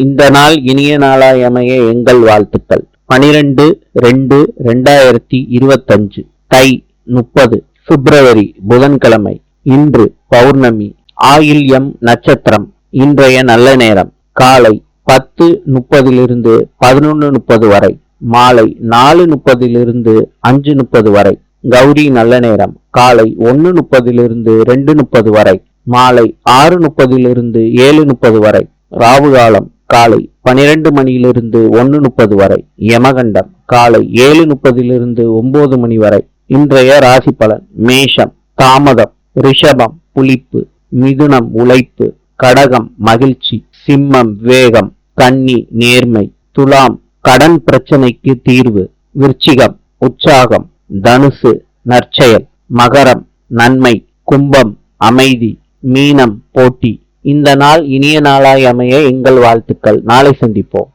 இந்த நாள் இனிய நாளாய் அமைய எங்கள் வாழ்த்துக்கள். 12/2/2025 தை 30 பிப்ரவரி புதன்கிழமை. இன்று பௌர்ணமி. ஆயில்யம் நட்சத்திரம். இன்றைய நல்ல நேரம் காலை 10:30 11:30 வரை, மாலை 4:30 5:30 வரை. கௌரி நல்ல நேரம் காலை 1:30 2:30 வரை, மாலை 6:30 7:30 வரை. ராவு காலம் காலை 12 மணியிலிருந்து 1:30 வரை. யமகண்டம் காலை 7:30 9 மணி வரை. இன்றைய ராசி பலன். மேஷம் தாமதம், ரிஷபம் புளிப்பு, மிதுனம் உழைப்பு, கடகம் மகிழ்ச்சி, சிம்மம் வேகம், கன்னி நேர்மை, துலாம் கடன் பிரச்சனைக்கு தீர்வு, விருச்சிகம் உற்சாகம், தனுசு நற்செயல், மகரம் நன்மை, கும்பம் அமைதி, மீனம் போட்டி. இந்த நாள் இனிய நாளாய் அமைய எங்கள் வாழ்த்துக்கள். நாளை சந்திப்போம்.